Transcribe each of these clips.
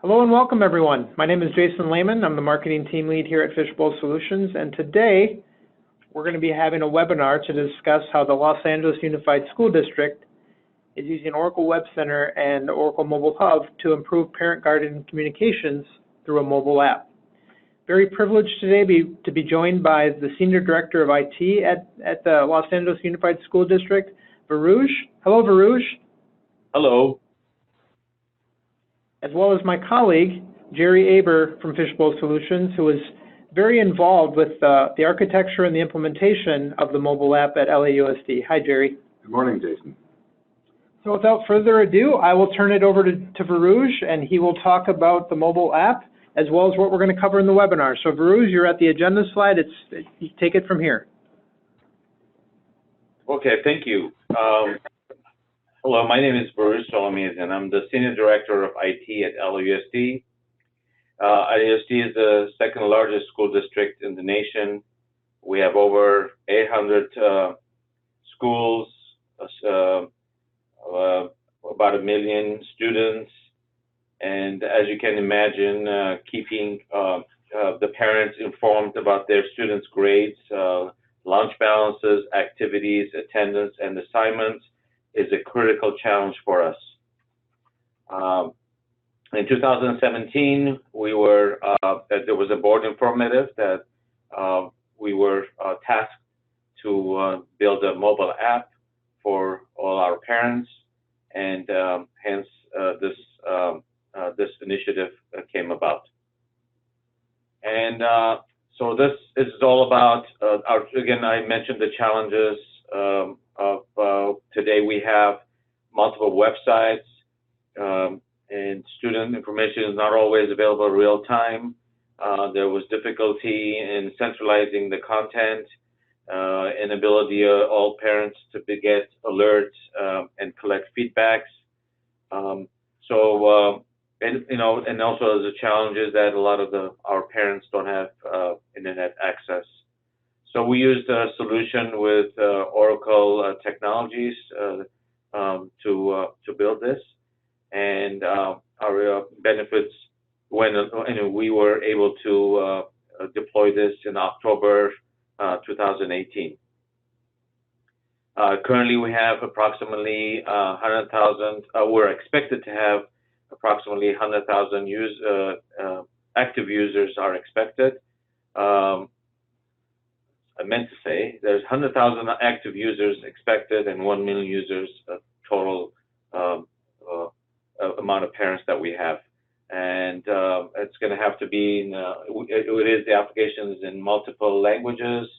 Hello and welcome everyone. My name is Jason Lehman. I'm the marketing team lead here at Fishbowl Solutions, and today we're going to be having a webinar to discuss how the Los Angeles Unified School District is using Oracle WebCenter and Oracle Mobile Hub to improve parent-guardian communications through a mobile app. Very privileged today to be joined by the Senior Director of IT at the Los Angeles Unified School District, Varuj. Hello, Varuj. Hello. As well as my colleague, Jerry Aber from Fishbowl Solutions, who is very involved with the architecture and the implementation of the mobile app at LAUSD. Hi, Jerry. Good morning, Jason. So without further ado, I will turn it over to Varuj, and he will talk about the mobile app as well as what we're going to cover in the webinar. So Varuj, you're at the agenda slide. You take it from here. Okay, thank you. Hello, my name is Varuj Solomez, and I'm the Senior Director of IT at LAUSD. LAUSD is the second largest school district in the nation. We have over 800 schools, about 1 million students, and as you can imagine, keeping the parents informed about their students' grades, lunch balances, activities, attendance, and assignments is a critical challenge for us. In 2017, there was a board informative that we were tasked to build a mobile app for all our parents, and hence this initiative came about. And so this is all about, again, I mentioned the challenges of today. We have multiple websites, and student information is not always available real time. There was difficulty in centralizing the content, inability of all parents to get alerts and collect feedbacks. And also the challenges that a lot of our parents don't have internet access. So we used a solution with Oracle technologies to build this, and our benefits when we were able to deploy this in October 2018. Currently, we have approximately 100,000. We're expected to have approximately 100,000 active users are expected. I meant to say there's 100,000 active users expected and 1 million users total amount of parents that we have. And it's going to have to be, the applications in multiple languages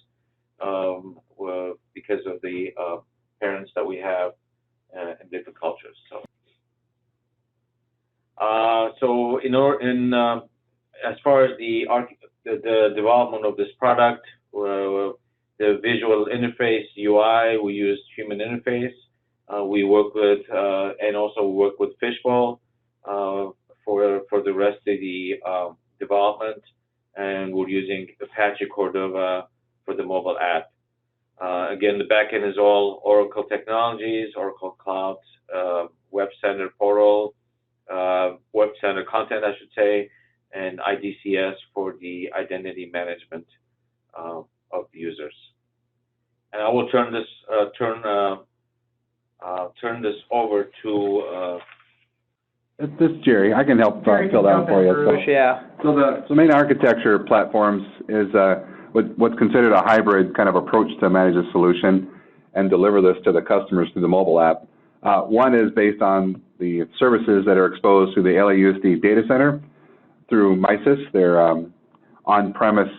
because of the parents that we have in different cultures. As far as the development of this product, the visual interface UI, we use human interface. We work with and also work with Fishbowl for the rest of the development, and we're using Apache Cordova for the mobile app. Again, the backend is all Oracle technologies, Oracle Cloud, WebCenter portal, WebCenter content, I should say, and IDCS for the identity management of the users. And I will turn this over to. This is Jerry. I can help fill that for you. So the main architecture platforms is what's considered a hybrid kind of approach to manage a solution and deliver this to the customers through the mobile app. One is based on the services that are exposed to the LAUSD data center through MISIS, their on-premise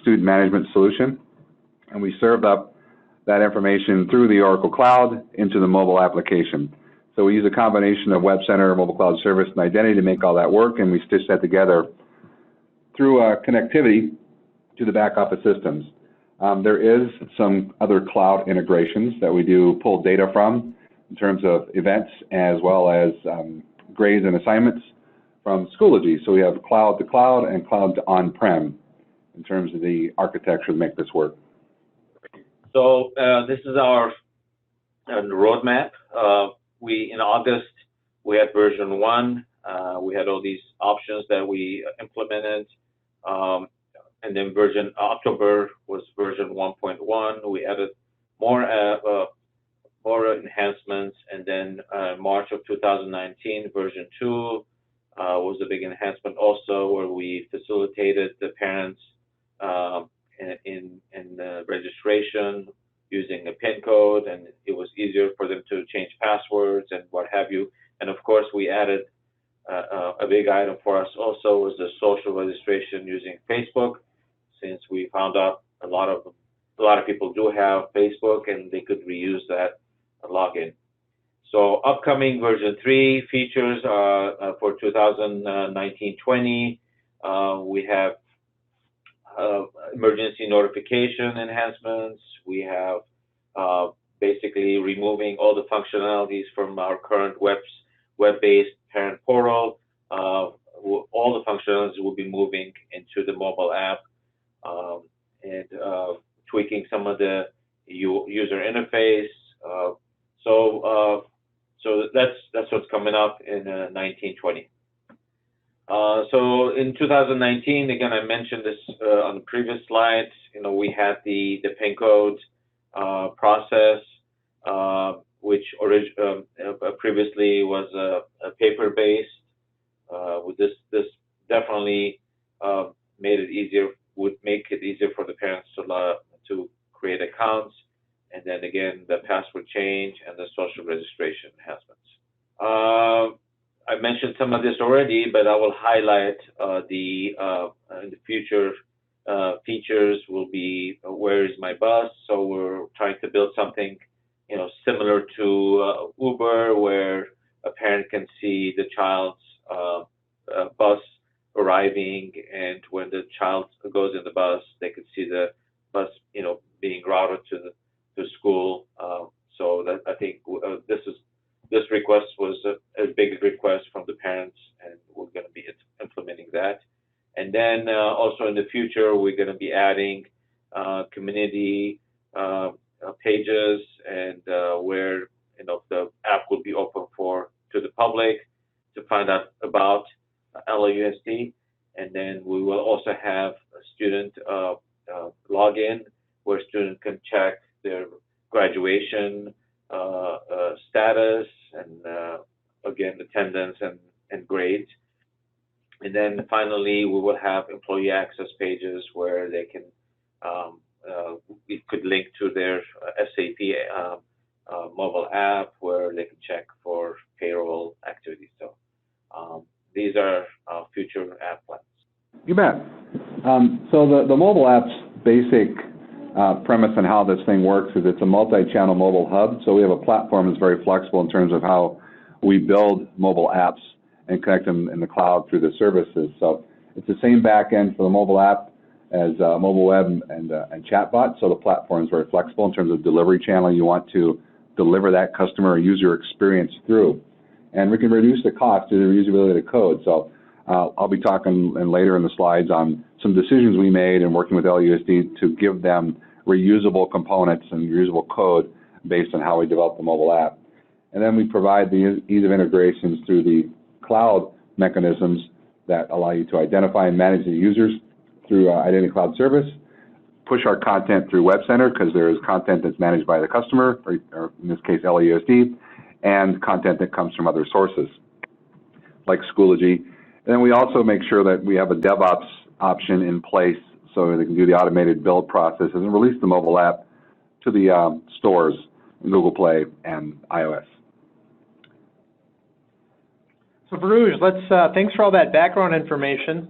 student management solution, and we served up that information through the Oracle Cloud into the mobile application. So we use a combination of WebCenter, Mobile Cloud Service, and Identity to make all that work, and we stitch that together through connectivity to the back office systems. There is some other cloud integrations that we do pull data from in terms of events as well as grades and assignments from Schoology. So we have cloud to cloud and cloud to on-prem in terms of the architecture to make this work. So this is our roadmap. In August, we had version 1. We had all these options that we implemented. And then October was version 1.1. We added more enhancements. And then March of 2019, version 2 was a big enhancement also, where we facilitated the parents in the registration using a PIN code, and it was easier for them to change passwords and what have you. And of course, we added a big item for us also was the social registration using Facebook, since we found out a lot of people do have Facebook and they could reuse that login. So upcoming version 3 features for 2019-20, we have emergency notification enhancements. We have basically removing all the functionalities from our current web-based parent portal. All the functionalities will be moving into the mobile app, and tweaking some of the user interface. So that's what's coming up in 1920. So in 2019, again, I mentioned this on the previous slides. We had the PIN code process, which previously was a paper-based. With this definitely would make it easier for the parents to create accounts, and then again the password change and the social registration enhancements. I mentioned some of this already, but I will highlight in the future features will be where is my bus. So we're trying to build something similar to Uber, where a parent can see the child's bus arriving, and when the child goes in the bus, they could see the bus being routed to school. So that I think this request was a big request from the parents, and we're going to be implementing that. And then also in the future, we're going to be adding community pages, and where the app will be open to the public to find out about LAUSD. And then we will also have a student login, where students can check their graduation status, and again attendance and grades. And then finally, we will have employee access pages where they can we could link to their SAP mobile app, where they can check for payroll activities. So these are future app plans. You bet. So the mobile app's basic premise on how this thing works is it's a multi-channel mobile hub. So we have a platform that's very flexible in terms of how we build mobile apps and connect them in the cloud through the services. So it's the same back end for the mobile app as mobile web and chatbot. So the platform is very flexible in terms of delivery channel you want to deliver that customer or user experience through. And we can reduce the cost through the reusability of the code. So I'll be talking later in the slides on some decisions we made in working with LAUSD to give them reusable components and reusable code based on how we develop the mobile app. And then we provide the ease of integrations through the cloud mechanisms that allow you to identify and manage the users through Identity Cloud Service, push our content through WebCenter, because there is content that's managed by the customer, or in this case LAUSD, and content that comes from other sources, like Schoology. And then we also make sure that we have a DevOps option in place so they can do the automated build processes and release the mobile app to the stores, Google Play and iOS. So Baruj, thanks for all that background information,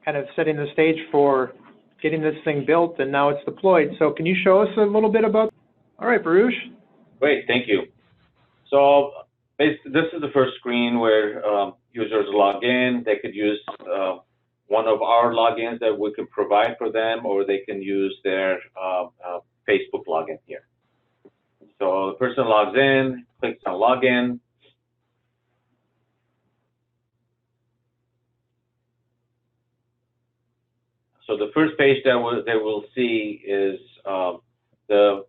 kind of setting the stage for getting this thing built, and now it's deployed. So can you show us a little bit about? All right, Baruj. Great, thank you. So this is the first screen where users log in. They could use one of our logins that we could provide for them, or they can use their Facebook login here. So the person logs in, clicks on login. So the first page that they will see is the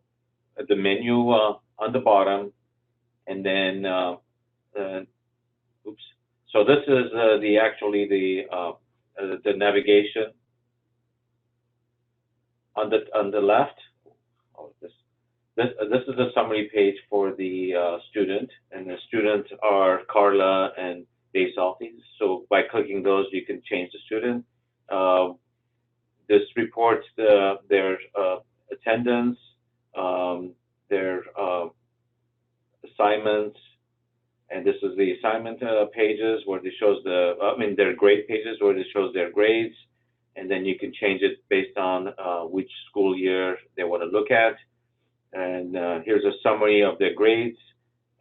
menu on the bottom, and then So this is the navigation on the left. Oh, this is the summary page for the student, and the students are Carla and Dave Salty. So by clicking those, you can change the student. This reports their attendance, their assignments, and this is the assignment pages where it shows their grade pages where it shows their grades, and then you can change it based on which school year they want to look at. And here's a summary of their grades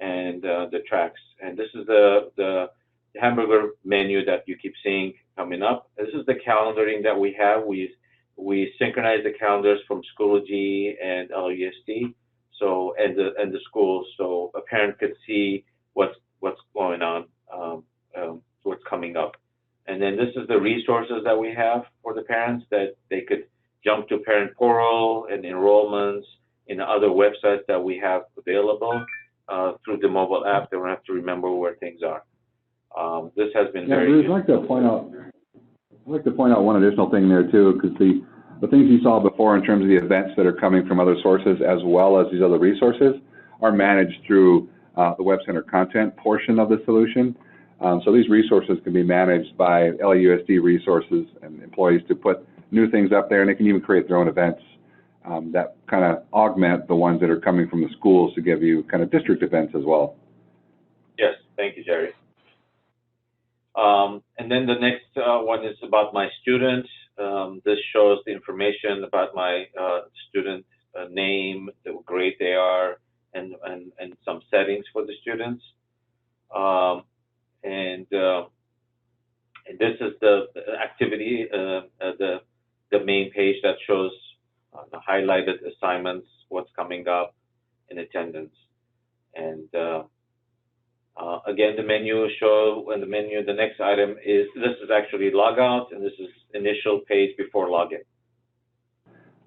and the tracks. And this is the hamburger menu that you keep seeing coming up. This is the calendaring that we have. We synchronize the calendars from Schoology and LAUSD, so and the schools, so a parent could see what's going on, what's coming up. And then this is the resources that we have for the parents, that they could jump to parent portal and enrollments in other websites that we have available through the mobile app. They don't have to remember where things are. This has been very useful. I'd like to point out one additional thing there too, because the things you saw before in terms of the events that are coming from other sources as well as these other resources are managed through the WebCenter content portion of the solution. So these resources can be managed by LAUSD resources and employees to put new things up there, and they can even create their own events that kind of augment the ones that are coming from the schools to give you kind of district events as well. Yes, thank you, Jerry. And then the next one is about my student. This shows the information about my student name, the grade they are, and some settings for the students. And this is the activity, the main page that shows the highlighted assignments, what's coming up in attendance. And again, the menu the next item is, this is actually logout, and this is initial page before login.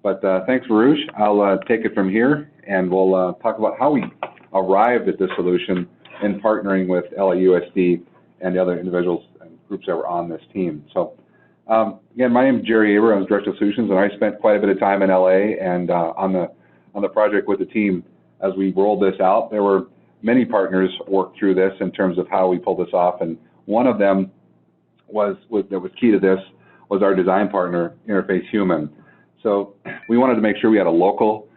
But thanks, Varouche. I'll take it from here, and we'll talk about how we arrived at this solution in partnering with LAUSD and the other individuals and groups that were on this team. So again, my name is Jerry Aber. I'm Director of Solutions, and I spent quite a bit of time in LA and on the project with the team as we rolled this out. There were many partners worked through this in terms of how we pulled this off, and one of them that was key to this was our design partner, Interbase Human. So we wanted to make sure we had a local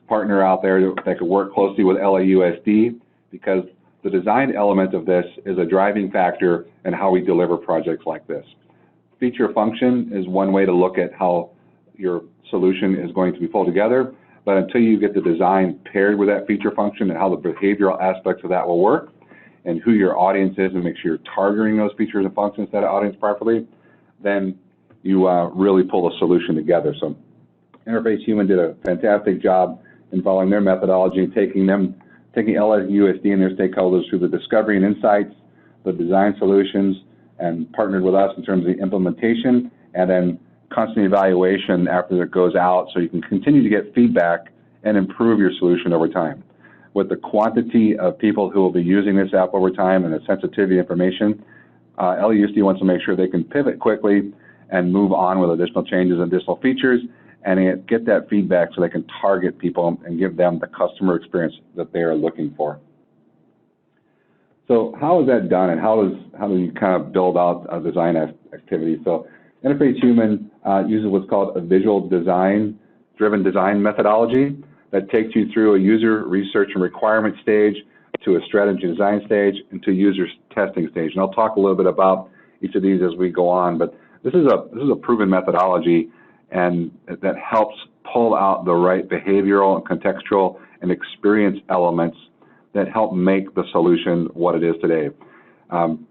partner out there that could work closely with LAUSD, because the design element of this is a driving factor in how we deliver projects like this. Feature function is one way to look at how your solution is going to be pulled together, but until you get the design paired with that feature function and how the behavioral aspects of that will work and who your audience is and make sure you're targeting those features and functions to that audience properly, then you really pull a solution together. So Interbase Human did a fantastic job in following their methodology and taking LAUSD and their stakeholders through the discovery and insights, the design solutions, and partnered with us in terms of the implementation, and then constant evaluation after it goes out so you can continue to get feedback and improve your solution over time. With the quantity of people who will be using this app over time and the sensitivity information, LAUSD wants to make sure they can pivot quickly and move on with additional changes and additional features and get that feedback so they can target people and give them the customer experience that they are looking for. So how is that done, and how do you kind of build out a design activity? So Interbase Human uses what's called a visual driven design methodology that takes you through a user research and requirement stage to a strategy design stage and to user testing stage. And I'll talk a little bit about each of these as we go on, but this is a proven methodology, and that helps pull out the right behavioral and contextual and experience elements that help make the solution what it is today.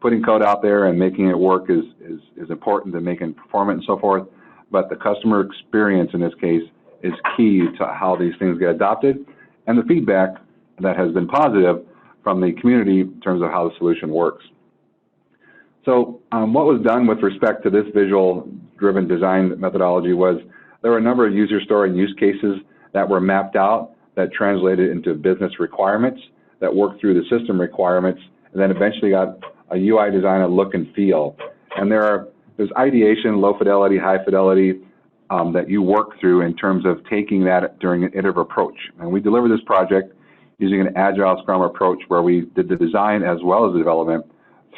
Putting code out there and making it work is important to making performance and so forth, but the customer experience in this case is key to how these things get adopted, and the feedback that has been positive from the community in terms of how the solution works. So what was done with respect to this visual-driven design methodology was there were a number of user story and use cases that were mapped out that translated into business requirements that worked through the system requirements and then eventually got a UI design, a look and feel. And there's ideation, low fidelity, high fidelity, that you work through in terms of taking that during an iterative approach. And we delivered this project using an Agile Scrum approach where we did the design as well as the development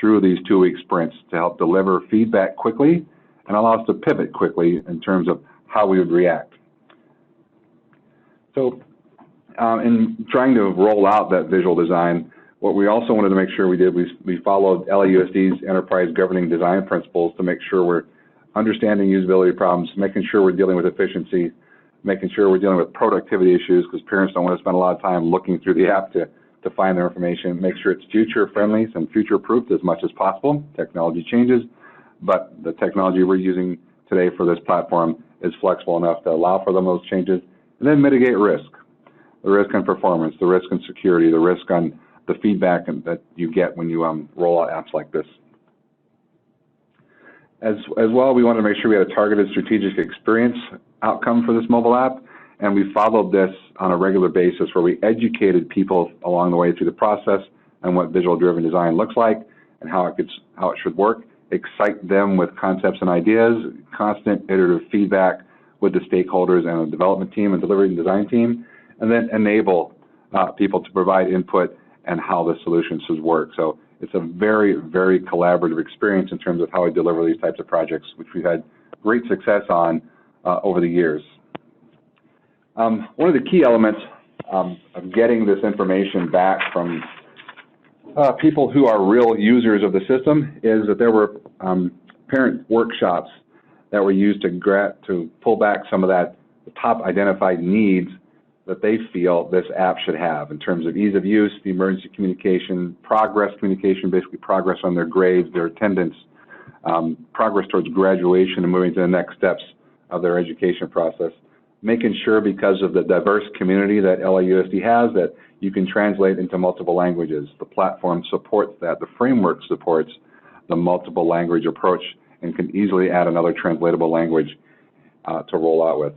through these 2-week sprints to help deliver feedback quickly and allow us to pivot quickly in terms of how we would react. So in trying to roll out that visual design, what we also wanted to make sure we did, we followed LAUSD's Enterprise Governing Design Principles to make sure we're understanding usability problems, making sure we're dealing with efficiency, making sure we're dealing with productivity issues, because parents don't want to spend a lot of time looking through the app to find their information, make sure it's future-friendly and future-proofed as much as possible. Technology changes, but the technology we're using today for this platform is flexible enough to allow for those changes, and then mitigate risk. The risk on performance, the risk on security, the risk on the feedback that you get when you roll out apps like this. As well, we wanted to make sure we had a targeted strategic experience outcome for this mobile app, and we followed this on a regular basis where we educated people along the way through the process on what visual-driven design looks like and how it should work, excite them with concepts and ideas, constant iterative feedback with the stakeholders and the development team and delivery and design team, and then enable people to provide input and how the solutions should work. So it's a very, very collaborative experience in terms of how we deliver these types of projects, which we've had great success on over the years. One of the key elements of getting this information back from people who are real users of the system is that there were parent workshops that were used to pull back some of the top identified needs that they feel this app should have in terms of ease of use, the emergency communication, progress communication, basically progress on their grades, their attendance, progress towards graduation and moving to the next steps of their education process. Making sure, because of the diverse community that LAUSD has, that you can translate into multiple languages. The platform supports that. The framework supports the multiple language approach and can easily add another translatable language to roll out with.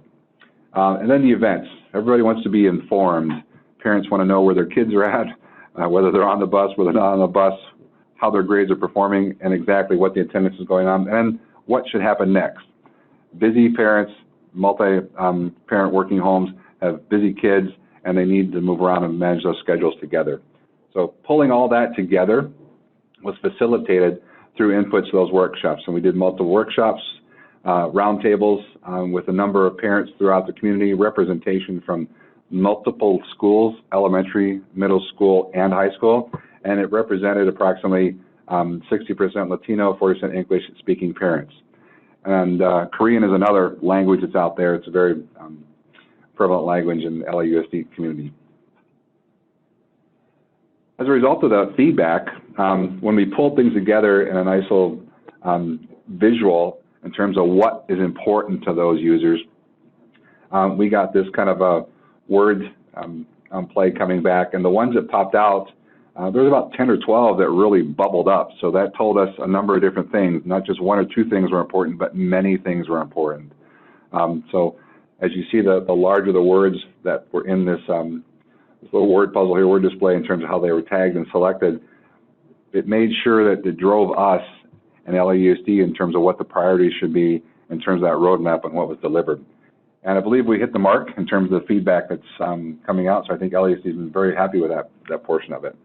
And then the events. Everybody wants to be informed. Parents want to know where their kids are at, whether they're on the bus, whether they're not on the bus, how their grades are performing, and exactly what the attendance is going on, and what should happen next. Busy parents, multi-parent working homes have busy kids, and they need to move around and manage those schedules together. So pulling all that together was facilitated through inputs to those workshops. And we did multiple workshops, roundtables with a number of parents throughout the community, representation from multiple schools, elementary, middle school, and high school, and it represented approximately 60% Latino, 40% English-speaking parents. And Korean is another language that's out there. It's a very prevalent language in the LAUSD community. As a result of that feedback, when we pulled things together in an ISIL visual in terms of what is important to those users, we got this kind of a word play coming back, and the ones that popped out, there was about 10 or 12 that really bubbled up. So that told us a number of different things. Not just one or two things were important, but many things were important. So as you see, the larger the words that were in this little word puzzle here, word display in terms of how they were tagged and selected, it made sure that it drove us and LAUSD in terms of what the priorities should be in terms of that roadmap and what was delivered. And I believe we hit the mark in terms of the feedback that's coming out, so I think LAUSD has been very happy with that portion of it.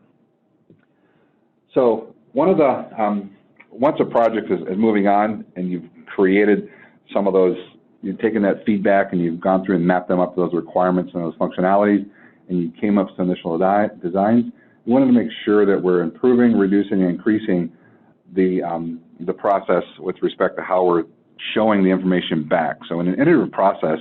So one of the, once a project is moving on and you've created some of those, you've taken that feedback and you've gone through and mapped them up to those requirements and those functionalities, and you came up with some initial designs, we wanted to make sure that we're improving, reducing, and increasing the process with respect to how we're showing the information back. So in an iterative process,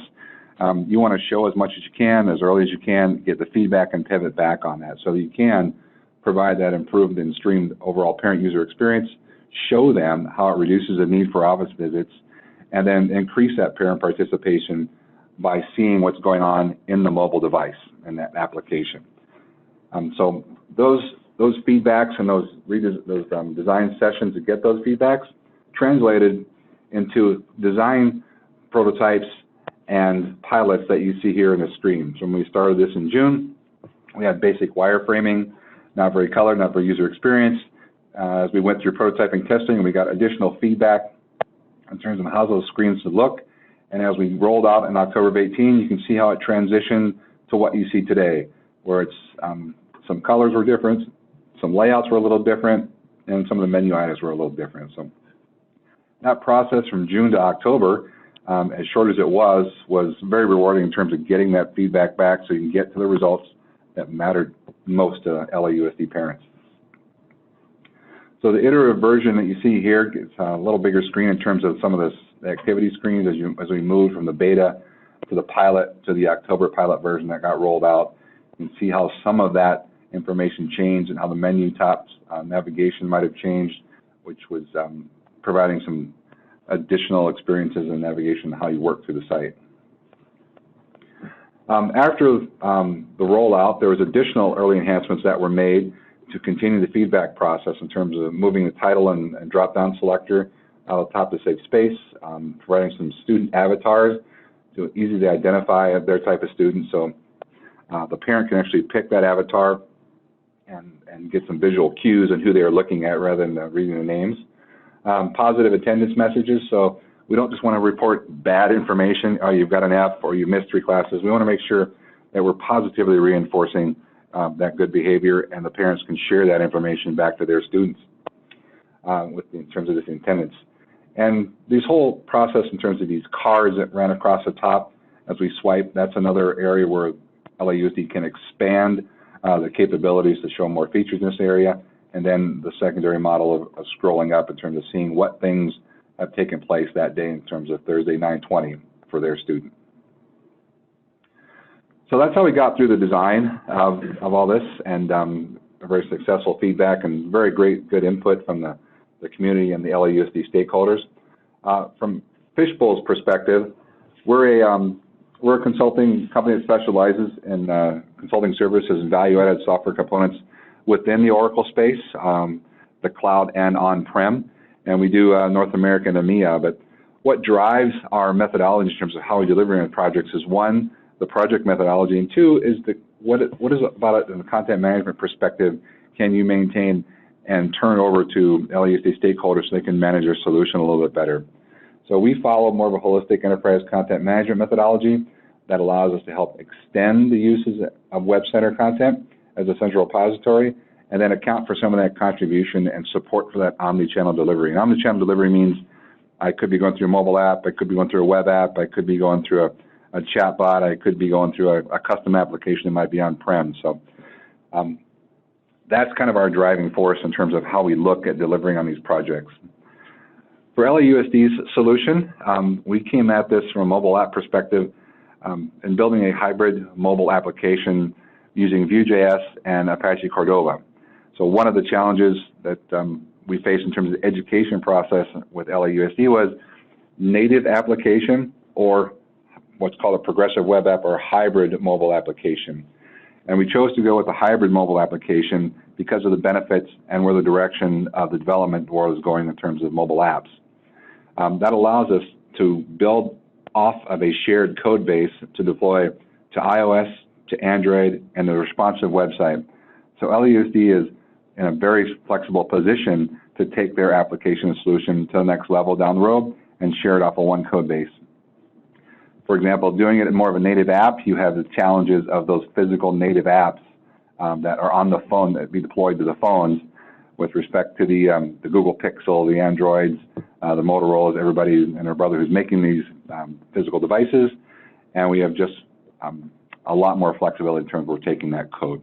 you want to show as much as you can, as early as you can, get the feedback and pivot back on that so that you can provide that improved and streamed overall parent user experience, show them how it reduces the need for office visits, and then increase that parent participation by seeing what's going on in the mobile device and that application. So those feedbacks and those design sessions to get those feedbacks translated into design prototypes and pilots that you see here in the screen. So when we started this in June, we had basic wireframing not very colored, not very user experience. As we went through prototyping testing, we got additional feedback in terms of how those screens should look. And as we rolled out in October of 18, you can see how it transitioned to what you see today, where it's some colors were different, some layouts were a little different, and some of the menu items were a little different. So that process from June to October, as short as it was very rewarding in terms of getting that feedback back so you can get to the results that mattered most to LAUSD parents. So the iterative version that you see here gets a little bigger screen in terms of some of the activity screens as we move from the beta to the pilot to the October pilot version that got rolled out. You can see how some of that information changed and how the menu top navigation might have changed, which was providing some additional experiences in navigation and how you work through the site. After the rollout, there was additional early enhancements that were made to continue the feedback process in terms of moving the title and drop-down selector out of the top to save space, providing some student avatars to easily identify their type of student. So the parent can actually pick that avatar and get some visual cues on who they are looking at rather than reading the names. Positive attendance messages, so we don't just want to report bad information, oh, you've got an F or you missed 3 classes. We want to make sure that we're positively reinforcing that good behavior, and the parents can share that information back to their students in terms of this attendance. And this whole process in terms of these cards that ran across the top as we swipe, that's another area where LAUSD can expand the capabilities to show more features in this area, and then the secondary model of scrolling up in terms of seeing what things have taken place that day in terms of Thursday 9/20 for their student. So that's how we got through the design of all this, and a very successful feedback and very good input from the community and the LAUSD stakeholders. From Fishbowl's perspective, we're a consulting company that specializes in consulting services and value-added software components within the Oracle space, the cloud and on-prem, and we do North America and EMEA. But what drives our methodology in terms of how we deliver on projects is, one, the project methodology, and two is what is about it in the content management perspective can you maintain and turn over to LAUSD stakeholders so they can manage their solution a little bit better. So we follow more of a holistic enterprise content management methodology that allows us to help extend the uses of WebCenter content as a central repository, and then account for some of that contribution and support for that omni-channel delivery. And omni-channel delivery means I could be going through a mobile app, I could be going through a web app, I could be going through a chat bot, I could be going through a custom application that might be on-prem. So that's kind of our driving force in terms of how we look at delivering on these projects. For LAUSD's solution, we came at this from a mobile app perspective in building a hybrid mobile application using Vue.js and Apache Cordova. So one of the challenges that we faced in terms of the education process with LAUSD was native application, or what's called a progressive web app or hybrid mobile application. And we chose to go with a hybrid mobile application because of the benefits and where the direction of the development world is going in terms of mobile apps. That allows us to build off of a shared code base to deploy to iOS, to Android, and the responsive website. So LAUSD is in a very flexible position to take their application solution to the next level down the road and share it off of one code base. For example, doing it in more of a native app, you have the challenges of those physical native apps that are on the phone that be deployed to the phones with respect to the Google Pixel, the Androids, the Motorola's, everybody and their brother who's making these physical devices, and we have just a lot more flexibility in terms of we're taking that code.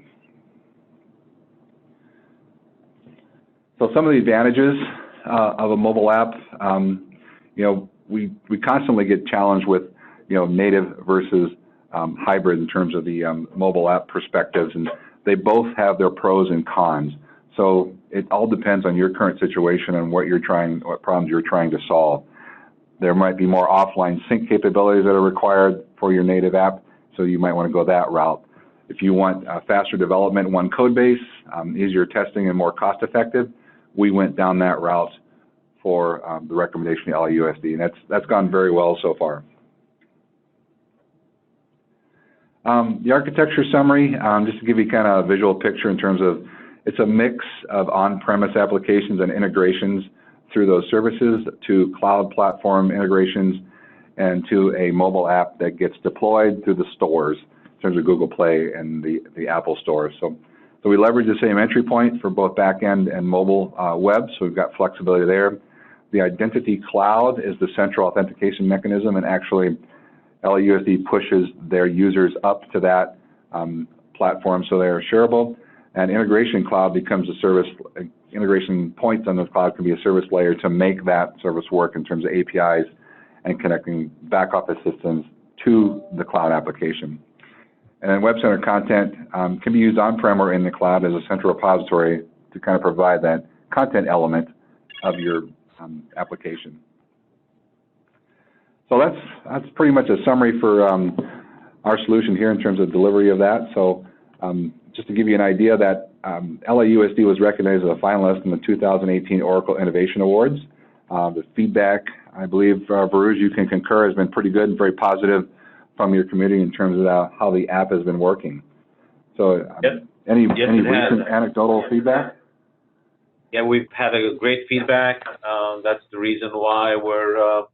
So some of the advantages of a mobile app, we constantly get challenged with native versus hybrid in terms of the mobile app perspectives, and they both have their pros and cons. So it all depends on your current situation and what problems you're trying to solve. There might be more offline sync capabilities that are required for your native app, so you might want to go that route. If you want faster development in one code base, easier testing and more cost effective, we went down that route for the recommendation of LAUSD, and that's gone very well so far. The architecture summary, just to give you kind of a visual picture in terms of It's a mix of on-premise applications and integrations through those services to cloud platform integrations and to a mobile app that gets deployed through the stores in terms of Google Play and the Apple Store. So we leverage the same entry point for both back-end and mobile web, so we've got flexibility there. The identity cloud is the central authentication mechanism, and actually LAUSD pushes their users up to that platform so they are shareable. And integration cloud becomes a service, integration points on the cloud can be a service layer to make that service work in terms of APIs and connecting back office systems to the cloud application. And then WebCenter content can be used on-prem or in the cloud as a central repository to kind of provide that content element of your application. So that's pretty much a summary for our solution here in terms of delivery of that. So just to give you an idea that LAUSD was recognized as a finalist in the 2018 Oracle Innovation Awards. The feedback, I believe, Varouj, you can concur, has been pretty good and very positive from your community in terms of how the app has been working. So any recent anecdotal feedback? Yeah, we've had a great feedback. That's the reason why we're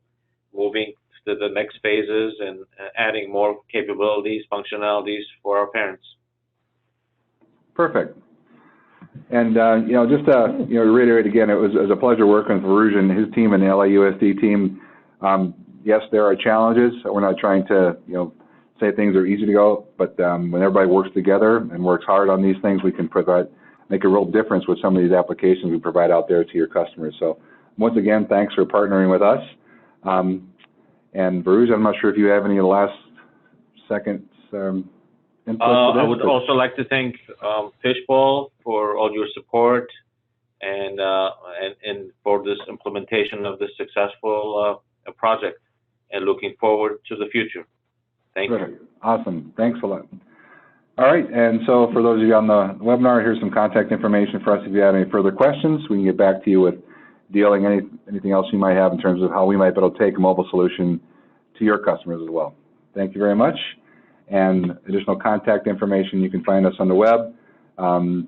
moving to the next phases and adding more capabilities, functionalities for our parents. Perfect. And just to reiterate again, it was a pleasure working with Varouj and his team and the LAUSD team. Yes, there are challenges. We're not trying to say things are easy to go, but when everybody works together and works hard on these things, we can make a real difference with some of these applications we provide out there to your customers. So once again, thanks for partnering with us. And Varouj, I'm not sure if you have any last second input to this. I would also like to thank Fishbowl for all your support and for this implementation of this successful project, and looking forward to the future. Thank you. Awesome. Thanks a lot. All right, and so for those of you on the webinar, here's some contact information for us if you have any further questions. We can get back to you with dealing anything else you might have in terms of how we might be able to take a mobile solution to your customers as well. Thank you very much. And additional contact information, you can find us on the web,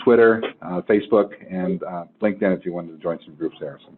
Twitter, Facebook, and LinkedIn if you wanted to join some groups there. So